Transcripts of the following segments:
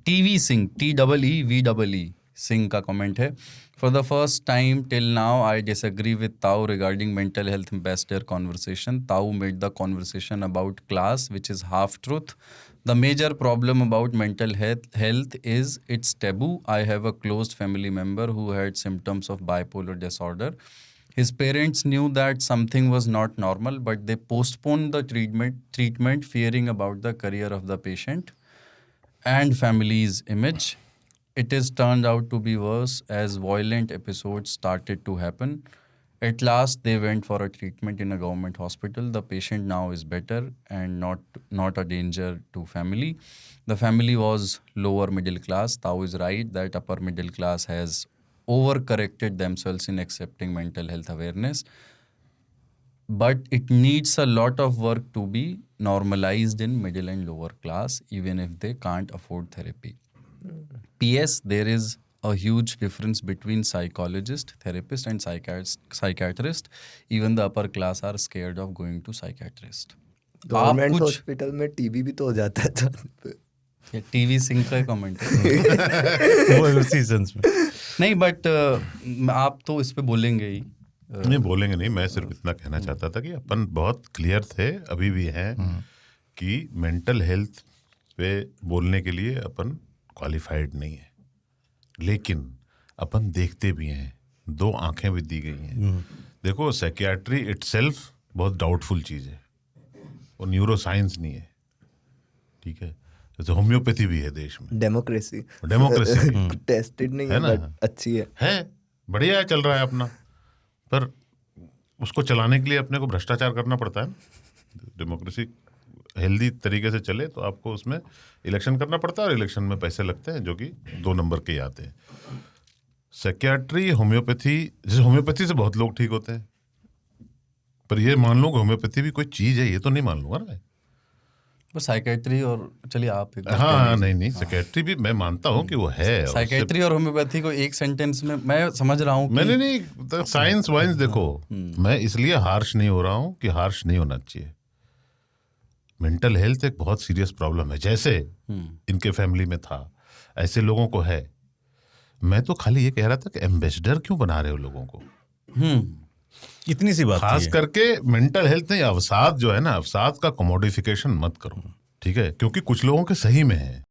TV Singh, TEEVEE Singh का comment है, for the first time till now I disagree with Tau regarding mental health ambassador conversation. Tau made the conversation about class which is half truth. The major problem about mental health is it's taboo. I have a close family member who had symptoms of bipolar disorder. His parents knew that something was not normal, but they postponed the treatment fearing about the career of the patient and family's image. It is turned out to be worse as violent episodes started to happen. At last, they went for a treatment in a government hospital. The patient now is better and not a danger to family. The family was lower middle class. Tao is right that upper middle class has overcorrected themselves in accepting mental health awareness. But it needs a lot of work to be normalized in middle and lower class, even if they can't afford therapy. P.S. There is a huge difference between psychologist, therapist and psychiatrist. Even the upper class are scared of going to psychiatrist. Government hospital में TB भी तो हो जाता है ये TV Singh का comment है वो उसी सेंस में नहीं, बट आप तो इस पे बोलेंगे ही. नहीं बोलेंगे नहीं, मैं सिर्फ इतना कहना चाहता था कि अपन बहुत क्लियर थे, अभी भी हैं, कि मेंटल हेल्थ पे बोलने के लिए अपन क्वालिफाइड नहीं है, लेकिन अपन देखते भी हैं, 2 आंखें भी दी गई हैं. देखो, साइकियाट्री इटसेल्फ बहुत डाउटफुल चीज़ है, वो न्यूरोसाइंस नहीं है, ठीक है. जैसे होम्योपैथी भी है देश में, डेमोक्रेसी टेस्टेड नहीं है ना, अच्छी है, बढ़िया है, चल रहा है अपना, पर उसको चलाने के लिए अपने को भ्रष्टाचार करना पड़ता है ना. डेमोक्रेसी हेल्दी तरीके से चले तो आपको उसमें इलेक्शन करना पड़ता है, और इलेक्शन में पैसे लगते हैं जो कि 2 नंबर के आते हैं. साइकियाट्री, होम्योपैथी, जैसे होम्योपैथी से बहुत लोग ठीक होते हैं, पर ये मान लो कि होम्योपैथी भी कोई चीज़ है, ये तो नहीं मान लूंगा ना. पर साइकियाट्री और चलिए आप हाँ नहीं साइकियाट्री भी मैं मानता हूँ कि वो है. साइकियाट्री और होम्योपैथी को एक सेंटेंस में मैं समझ रहा हूँ. मैंने नहीं, साइंस वाइंस देखो, मैं इसलिए हार्श नहीं हो रहा हूँ कि हार्श नहीं होना चाहिए. मेंटल हेल्थ एक बहुत सीरियस प्रॉब्लम है, जैसे इनके फैमिली में था, ऐसे लोगों को है. मैं तो खाली ये कह रहा था कि एम्बेसडर क्यों बना रहे हो लोगों को, इतनी सी बात. खास करके मेंटल हेल्थ नहीं, अवसाद जो है ना, अवसाद का कमोडिफिकेशन मत करो, ठीक है, क्योंकि कुछ लोगों के सही में है,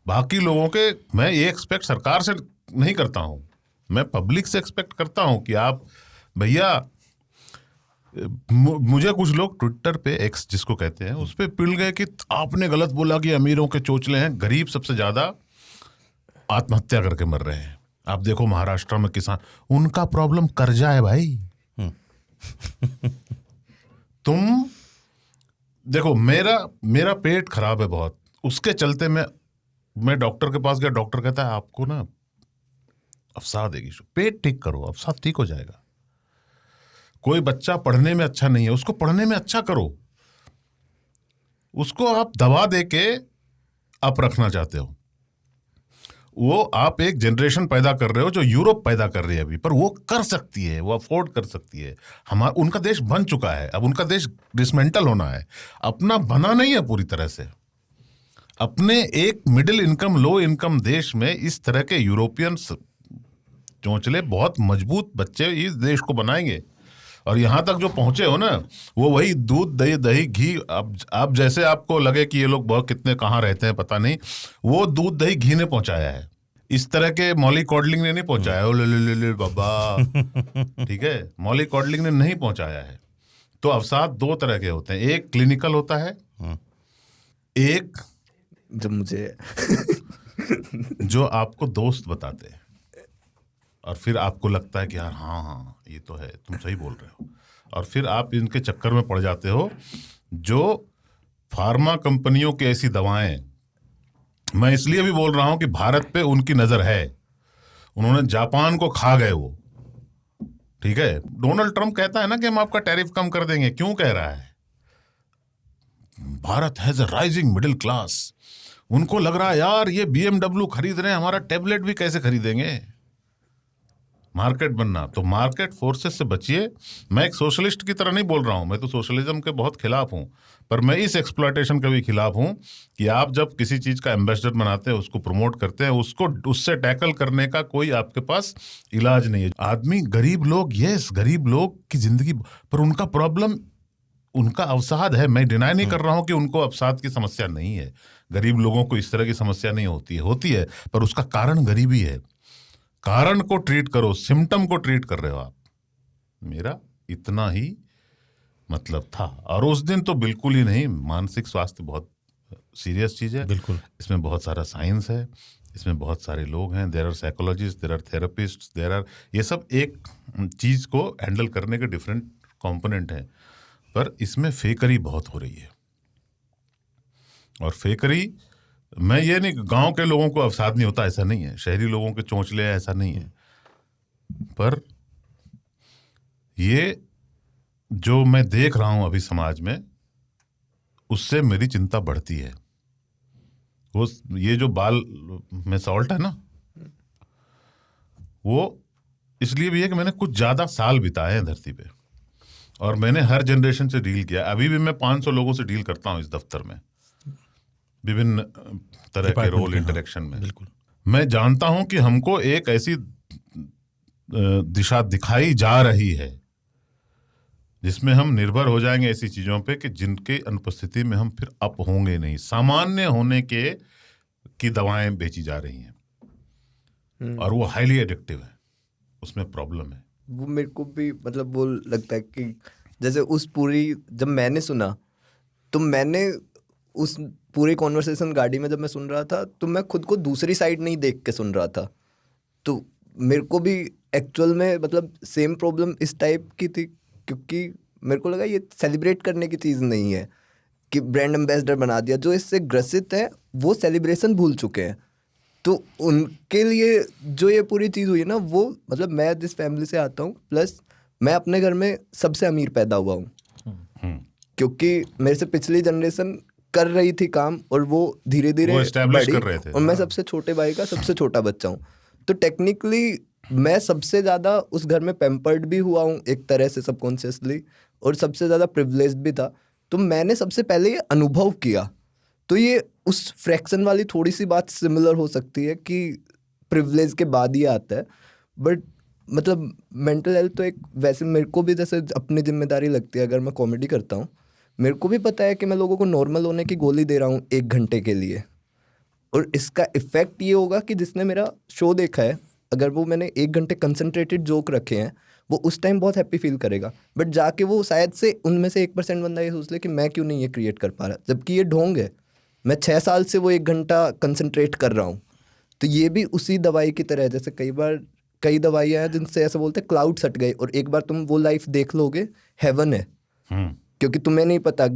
बाकी लोगों के मैं ये एक्सपेक्ट सरकार से नहीं करता हूं, मैं पब्लिक से एक्सपेक्ट करता हूं कि आप भैया, मुझे कुछ लोग ट्विटर पे, एक्स जिसको कहते हैं, उस पे पिल गए कि आपने गलत बोला कि अमीरों के चोचले हैं, गरीब सबसे ज्यादा आत्महत्या करके मर रहे हैं. आप देखो महाराष्ट्र में किसान, उनका प्रॉब्लम कर्जा है भाई. तुम देखो, मेरा पेट खराब है बहुत, उसके चलते मैं डॉक्टर के पास गया, डॉक्टर कहता है आपको ना अवसाद है, पेट ठीक करो, अवसाद ठीक हो जाएगा. कोई बच्चा पढ़ने में अच्छा नहीं है, उसको पढ़ने में अच्छा करो, उसको आप दवा दे के आप रखना चाहते हो, वो आप एक जनरेशन पैदा कर रहे हो जो यूरोप पैदा कर रही है अभी, पर वो कर सकती है, वो अफोर्ड कर सकती है. उनका देश बन चुका है, अब उनका देश डिसमेंटल होना है, अपना बना नहीं है पूरी तरह से. अपने एक मिडिल इनकम, लो इनकम देश में इस तरह के यूरोपियन चोंचले बहुत मजबूत बच्चे इस देश को बनाएंगे. और यहाँ तक जो पहुंचे हो ना, वो वही दूध दही घी, अब जैसे आपको लगे कि ये लोग बहुत कितने कहाँ रहते हैं पता नहीं, वो दूध दही घी ने पहुंचाया है, इस तरह के मॉली कॉडलिंग ने नहीं पहुंचाया. ले बाबा, ठीक है, मॉली कॉडलिंग ने नहीं पहुंचाया है. तो अवसाद 2 तरह के होते हैं, एक क्लिनिकल होता है, एक जो आपको दोस्त बताते हैं, और फिर आपको लगता है कि यार हाँ ये तो है, तुम सही बोल रहे हो, और फिर आप इनके चक्कर में पड़ जाते हो. जो फार्मा कंपनियों की ऐसी दवाएं, मैं इसलिए भी बोल रहा हूं कि भारत पे उनकी नजर है, उन्होंने जापान को खा गए वो, ठीक है. डोनाल्ड ट्रंप कहता है ना कि हम आपका टैरिफ कम कर देंगे, क्यों कह रहा है? Bharat has a rising middle class, उनको लग रहा है यार ये BMW खरीद रहे हैं, हमारा टेबलेट भी कैसे खरीदेंगे. मार्केट बनना, तो मार्केट फोर्सेस से बचिए। मैं एक सोशलिस्ट की तरह नहीं बोल रहा हूं, मैं तो सोशलिज्म के बहुत खिलाफ हूं, पर मैं इस एक्सप्लॉयटेशन के भी खिलाफ हूं कि आप जब किसी चीज का एम्बेसडर बनाते हैं, उसको प्रमोट करते हैं, उसको उससे टैकल करने का कोई आपके पास इलाज नहीं है। आदमी, गरीब लोग, यस, गरीब लोग की जिंदगी, पर उनका प्रॉब्लम, उनका अवसाद है। मैं डिनाई नहीं कर रहा हूं कि उनको अवसाद की समस्या नहीं है, गरीब लोगों को इस तरह की समस्या नहीं होती है, पर उसका कारण गरीबी है। कारण को ट्रीट करो, सिम्टम को ट्रीट कर रहे हो आप। मेरा इतना ही मतलब था। और उस दिन तो बिल्कुल ही नहीं। मानसिक स्वास्थ्य बहुत सीरियस चीज है, बिल्कुल। इसमें बहुत सारा साइंस है, इसमें बहुत सारे लोग हैं, there are psychologist, there are therapist, there are, ये सब एक चीज को हैंडल करने के डिफरेंट कंपोनेंट हैं। पर इसमें फेकरी बहुत हो रही है, और फेकरी, मैं ये नहीं, गांव के लोगों को अवसाद नहीं होता ऐसा नहीं है, शहरी लोगों के चोंचले ऐसा नहीं है, पर ये जो मैं देख रहा हूं अभी समाज में, उससे मेरी चिंता बढ़ती है। वो ये जो बाल में सॉल्ट है ना, वो इसलिए भी है कि मैंने कुछ ज्यादा साल बिताए हैं धरती पे, और मैंने हर जनरेशन से डील किया। अभी भी मैं 500 लोगों से डील करता हूं इस दफ्तर में, विभिन्न तरह के रोल इंटरेक्शन में। बिल्कुल। मैं जानता हूं कि हमको एक ऐसी दिशा दिखाई जा रही है जिसमें हम निर्भर हो जाएंगे ऐसी चीजों पे कि जिनके अनुपस्थिति में हम फिर अप होंगे नहीं। सामान्य होने की दवाएं बेची जा रही हैं, और वो हाईली एडिक्टिव है, उसमें प्रॉब्लम है। वो मेरे को भी मतलब वो लगता है कि जैसे उस पूरी, जब मैंने सुना, तो मैंने उस पूरी कॉन्वर्सेशन गाड़ी में जब मैं सुन रहा था, तो मैं खुद को दूसरी साइड नहीं देख के सुन रहा था। तो मेरे को भी एक्चुअल में मतलब सेम प्रॉब्लम इस टाइप की थी, क्योंकि मेरे को लगा ये सेलिब्रेट करने की चीज़ नहीं है कि ब्रांड एम्बेसडर बना दिया। जो इससे ग्रसित है वो सेलिब्रेशन भूल चुके हैं, तो उनके लिए जो ये पूरी चीज़ हुई है ना, वो मतलब मैं जिस फैमिली से आता हूँ, प्लस मैं अपने घर में सबसे अमीर पैदा हुआ हूँ, क्योंकि मेरे से पिछली जनरेशन कर रही थी काम, और वो धीरे धीरे एस्टैब्लिश कर रहे थे, और मैं सबसे छोटे भाई का सबसे छोटा बच्चा हूँ। तो टेक्निकली मैं सबसे ज़्यादा उस घर में पैम्पर्ड भी हुआ हूँ एक तरह से सबकॉन्शियसली, और सबसे ज़्यादा प्रिविलेज्ड भी था। तो मैंने सबसे पहले ये अनुभव किया। तो ये उस फ्रैक्शन वाली थोड़ी सी बात सिमिलर हो सकती है कि प्रिविलेज के बाद ही आता है, बट मतलब मेंटल हेल्थ तो एक, वैसे मेरे को भी जैसे अपनी जिम्मेदारी लगती है, अगर मैं कॉमेडी करता हूँ, मेरे को भी पता है कि मैं लोगों को नॉर्मल होने की गोली दे रहा हूँ 1 घंटे के लिए, और इसका इफेक्ट ये होगा कि जिसने मेरा शो देखा है, अगर वो मैंने 1 घंटे कंसंट्रेटेड जोक रखे हैं, वो उस टाइम बहुत हैप्पी फील करेगा, बट जाके वो शायद से उनमें से 1% बंदा ये सोच ले कि मैं क्यों नहीं ये क्रिएट कर पा रहा, जबकि ये ढोंग है। मैं 6 साल से वो 1 घंटा कंसंट्रेट कर रहा हूँ। तो ये भी उसी दवाई की तरह है, जैसे कई दवाइयाँ हैं जिनसे ऐसा बोलते हैं क्लाउड सट गए, और एक बार तुम वो लाइफ देख लोगे, हेवन है, क्योंकि तुम्हें नहीं पता,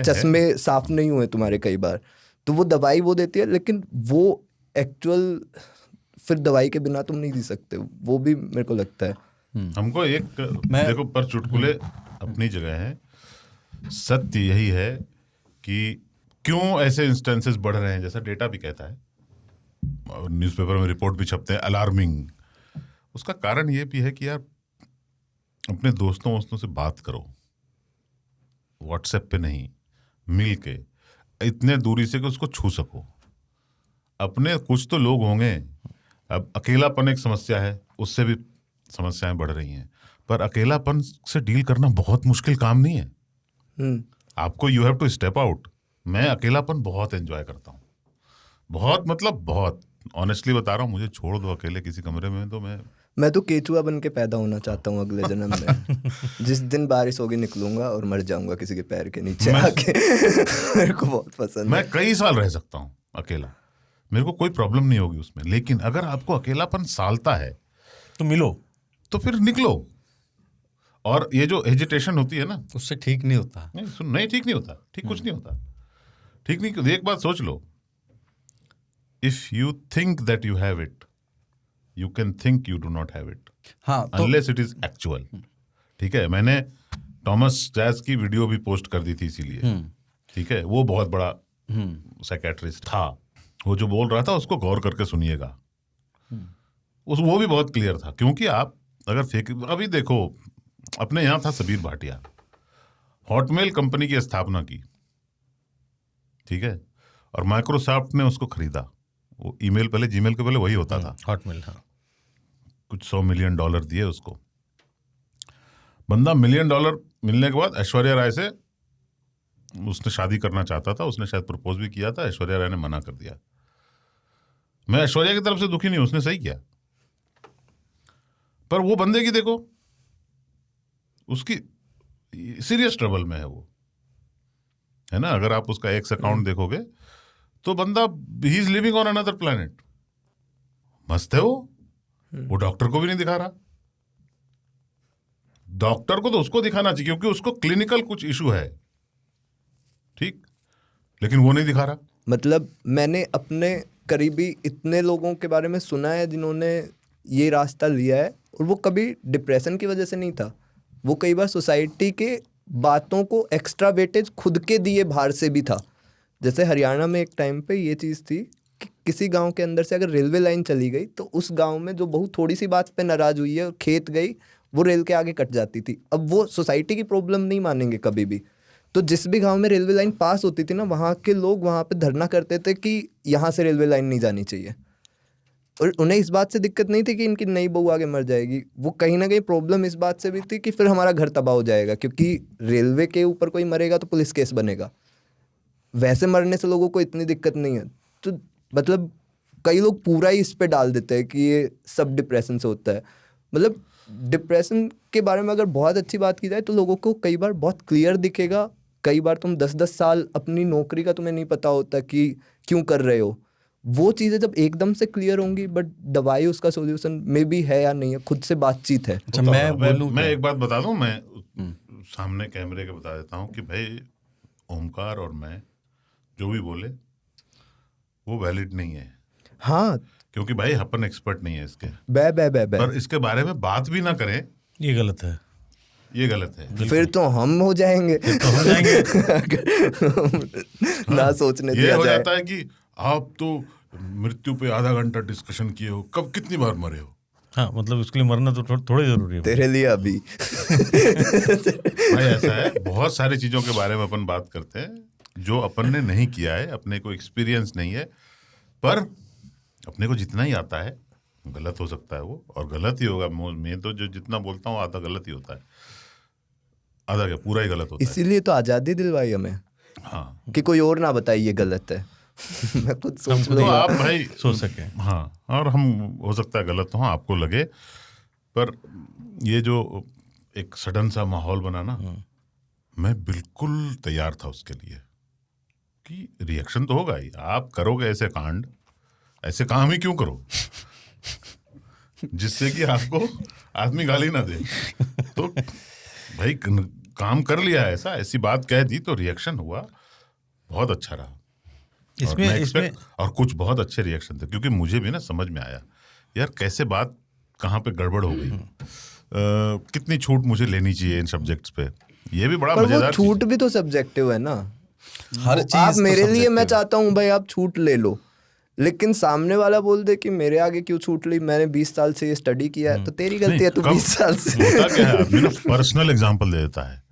चश्मे साफ नहीं हुए तुम्हारे कई बार, तो वो दवाई वो देती है, लेकिन वो एक्चुअल फिर दवाई के बिना तुम नहीं जी सकते। वो भी मेरे को लगता है। हमको एक देखो, पर चुटकुले अपनी जगह है। सत्य यही है कि क्यों ऐसे इंस्टेंसेस बढ़ रहे हैं, जैसा डेटा भी कहता है, और न्यूज़पेपर में रिपोर्ट भी छपते हैं, अलार्मिंग। उसका कारण ये भी है कि यार अपने दोस्तों से बात करो, व्हाट्सएप पे नहीं, मिल के, इतने दूरी से कि उसको छू सको। अपने कुछ तो लोग होंगे। अब अकेलापन एक समस्या है, उससे भी समस्याएं बढ़ रही हैं, पर अकेलापन से डील करना बहुत मुश्किल काम नहीं है। आपको you have to step out. मैं अकेलापन बहुत एंजॉय करता हूँ, बहुत, मतलब बहुत ऑनेस्टली बता रहा हूँ। मुझे छोड़ दो अकेले किसी कमरे में, तो मैं तो केचुआ बन के पैदा होना चाहता हूँ अगले जन्म में। जिस दिन बारिश होगी निकलूंगा और मर जाऊंगा किसी के पैर के नीचे आके। मेरे को बहुत पसंद है। मैं कई साल रह सकता हूँ अकेला, मेरे को कोई प्रॉब्लम नहीं होगी उसमें। लेकिन अगर आपको अकेलापन सालता है तो मिलो, तो फिर निकलो। और ये जो हेजिटेशन होती है ना, उससे ठीक नहीं होता। नहीं ठीक नहीं होता, ठीक कुछ नहीं होता, ठीक नहीं। एक बात सोच लो, if you think that you have it, you can think you do not have it, unless it is actual. ठीक है, मैंने टॉमस जैज की वीडियो भी पोस्ट कर दी थी इसीलिए। ठीक है, वो बहुत बड़ा साइकेट्रिस्ट था, वो जो बोल रहा था उसको गौर करके सुनिएगा। वो भी बहुत क्लियर था, क्योंकि आप अगर फेक, अभी देखो अपने यहाँ था सबीर भाटिया, हॉटमेल कंपनी की स्थापना की, ठीक है, और माइक्रोसॉफ्ट ने उसको खरीदा। वो ईमेल पहले, जीमेल के पहले वही होता था। हॉटमेल, हाँ। कुछ $100 मिलियन दिए उसको। बंदा $1 मिलियन मिलने के बाद ऐश्वर्या राय से उसने शादी करना चाहता था, उसने शायद प्रपोज भी किया था, ऐश्वर्या राय ने मना कर दिया। मैं ऐश्वर्या की तरफ से दुखी नहीं हूं, उसने सही किया, पर वो बंदे की देखो, उसकी सीरियस ट्रबल में है वो, है ना। अगर आप उसका एक्स अकाउंट देखोगे तो बंदा he is living on another planet. मस्त है वो डॉक्टर को भी नहीं दिखा रहा। डॉक्टर को तो उसको दिखाना चाहिए क्योंकि उसको क्लिनिकल कुछ इशू है, ठीक, लेकिन वो नहीं दिखा रहा। मतलब मैंने अपने करीबी इतने लोगों के बारे में सुना है जिन्होंने ये रास्ता लिया है, और वो कभी डिप्रेशन की वजह से नहीं था, वो कई बार सोसाइटी के बातों को एक्स्ट्रा वेटेज खुद के दिए बाहर से भी था। जैसे हरियाणा में एक टाइम पे ये चीज़ थी कि किसी गांव के अंदर से अगर रेलवे लाइन चली गई तो उस गांव में जो बहुत थोड़ी सी बात पे नाराज हुई है और खेत गई, वो रेल के आगे कट जाती थी। अब वो सोसाइटी की प्रॉब्लम नहीं मानेंगे कभी भी, तो जिस भी गांव में रेलवे लाइन पास होती थी ना, वहाँ के लोग वहाँ पे धरना करते थे कि यहाँ से रेलवे लाइन नहीं जानी चाहिए। और उन्हें इस बात से दिक्कत नहीं थी कि इनकी नई बहू आगे मर जाएगी, वो कहीं ना कहीं प्रॉब्लम इस बात से भी थी कि फिर हमारा घर तबाह हो जाएगा, क्योंकि रेलवे के ऊपर कोई मरेगा तो पुलिस केस बनेगा। वैसे मरने से लोगों को इतनी दिक्कत नहीं है। तो मतलब कई लोग पूरा ही इस पे डाल देते हैं कि ये सब डिप्रेशन से होता है। मतलब डिप्रेशन के बारे में अगर बहुत अच्छी बात की जाए तो लोगों को कई बार बहुत क्लियर दिखेगा। कई बार तुम 10-10 साल अपनी नौकरी का तुम्हें नहीं पता होता कि क्यों कर रहे हो। वो चीज़ें जब एकदम से क्लियर होंगी, बट दवाई उसका सॉल्यूशन में भी है या नहीं है, खुद से बातचीत है। अच्छा, मैं बोलूँ, मैं एक बात बता दूं, मैं सामने कैमरे के बता देता हूं कि भाई ओमकार और मैं जो भी बोले वो वैलिड नहीं है। हाँ, क्योंकि भाई अपन एक्सपर्ट नहीं है इसके, बे पर इसके बारे में बात भी ना करें, ये गलत है। ये गलत है। फिर तो हम हो जाएंगे, तो हो जाएंगे। ना सोचने ये दिया हो जाए। जाता है कि आप तो मृत्यु पे आधा घंटा डिस्कशन किए हो, कब कितनी बार मरे हो। हाँ, मतलब उसके लिए मरना तो थोड़ा जरूरी है। तेरे लिए अभी भाई ऐसा है, बहुत सारी चीजों के बारे में अपन बात करते हैं जो अपन ने नहीं किया है, अपने को एक्सपीरियंस नहीं है, पर अपने को जितना ही आता है गलत हो सकता है वो, और गलत ही होगा। मैं तो जो जितना बोलता हूँ आधा गलत ही होता है, आधा क्या पूरा ही गलत होता है। इसीलिए तो आज़ादी दिलवाई हमें, हाँ, कि कोई और ना बताए ये गलत है। मैं खुद सोच तो लूंगा। आप भाई सोच सके। हाँ, और हम हो सकता है गलत हो, आपको लगे, पर ये जो एक सडन सा माहौल बना ना, मैं बिल्कुल तैयार था उसके लिए कि रिएक्शन तो होगा ही। आप करोगे ऐसे कांड, ऐसे काम ही क्यों करो जिससे कि आपको आदमी गाली ना दे। तो भाई काम कर लिया है, ऐसी बात कह दी तो रिएक्शन हुआ, बहुत अच्छा रहा। इसमें और कुछ बहुत अच्छे रिएक्शन थे, क्योंकि मुझे भी ना समझ में आया यार कैसे बात कहाँ पे गड़बड़ हो गई, कितनी छूट मुझे लेनी चाहिए इन सब्जेक्ट्स पे। ये भी बड़ा पर वो मजेदार छूट भी तो सब्जेक्टिव है ना। हर वो चीज आप तो मेरे लिए, मैं subjective है। चाहता हूँ भाई आप छूट ले लो, लेकिन सामने वाला बोल दे कि मेरे आगे क्यों छूट ली, मैंने 20 साल से ये स्टडी किया है, तो तेरी गलती है, तू 20 साल से। होता क्या है, आदमी ना पर्सनल एग्जांपल दे देता है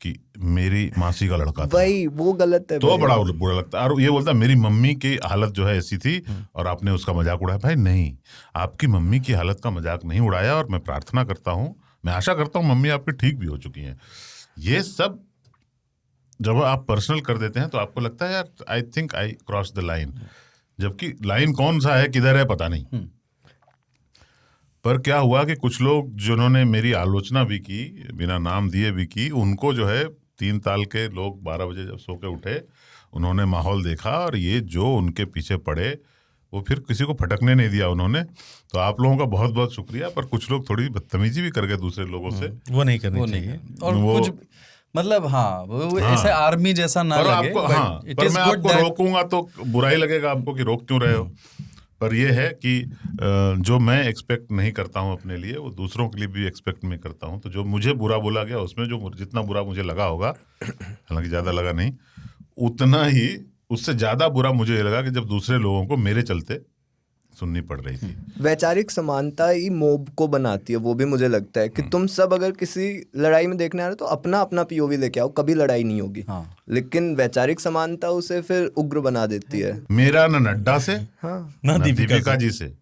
कि मेरी मासी का लड़का था, भाई वो गलत है तो भाई। बड़ा बुरा लगता है। और ये बोलता है मेरी मम्मी की हालत जो है ऐसी थी और आपने उसका मजाक उड़ाया। भाई नहीं, आपकी मम्मी की हालत का मजाक नहीं उड़ाया, और मैं प्रार्थना करता हूँ, मैं आशा करता हूँ मम्मी आपकी ठीक भी हो चुकी हैं। ये सब जब आप पर्सनल कर देते हैं तो आपको लगता है यार I think I cross the line, जबकि लाइन कौन सा है, किधर है, पता नहीं। पर क्या हुआ कि कुछ लोग जिन्होंने मेरी आलोचना भी की, बिना नाम दिए भी की, उनको जो है 3 ताल के लोग 12 बजे जब सो के उठे, उन्होंने माहौल देखा, और ये जो उनके पीछे पड़े वो फिर किसी को फटकने नहीं दिया उन्होंने। तो आप लोगों का बहुत बहुत शुक्रिया। पर कुछ लोग थोड़ी बदतमीजी भी कर गए दूसरे लोगों से, वो नहीं वो करनी नहीं चाहिए। है। और वो- कुछ मतलब वो ऐसे आर्मी जैसा ना पर लगे, आपको but हाँ, it पर is मैं good आपको that- रोकूंगा तो बुरा ही लगेगा आपको कि रोक क्यों रहे हो। पर ये है कि जो मैं एक्सपेक्ट नहीं करता हूँ अपने लिए, वो दूसरों के लिए भी एक्सपेक्ट मैं करता हूँ। तो जो मुझे बुरा बोला गया उसमें जो जितना बुरा मुझे लगा होगा, हालांकि ज्यादा लगा नहीं, उतना ही उससे ज्यादा बुरा मुझे ये लगा कि जब दूसरे लोगों को मेरे चलते सुननी पड़ रही थी। वैचारिक समानता ही मोब को बनाती है, वो भी मुझे लगता है कि तुम सब अगर किसी लड़ाई में देखने आ रहे हो तो अपना अपना पीओवी लेके आओ, कभी लड़ाई नहीं होगी। हाँ। लेकिन वैचारिक समानता उसे फिर उग्र बना देती है। मेरा न नड्डा से हाँ ना न दीपिका दीपिका जी से,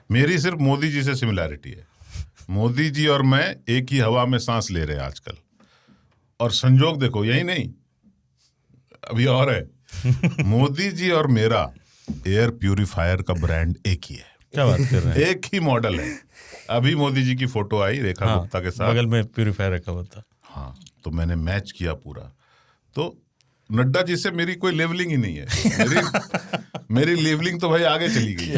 मेरी सिर्फ मोदी जी से सिमिलैरिटी है। मोदी जी और मैं एक ही हवा में सांस ले रहे हैं आजकल, और संजोग देखो यही नहीं, अभी और है। मोदी जी और मेरा एयर प्यूरिफायर का ब्रांड एक ही है, क्या बात कर रहे हैं? एक ही मॉडल है। अभी मोदी जी की फोटो आई रेखा हाँ, गुप्ता के साथ, बगल में प्यूरीफायर रखा हुआ था। हाँ, तो मैंने मैच किया पूरा। तो नड्डा जी से मेरी कोई लेवलिंग ही नहीं है। मेरी लेवलिंग तो भाई आगे चली गई।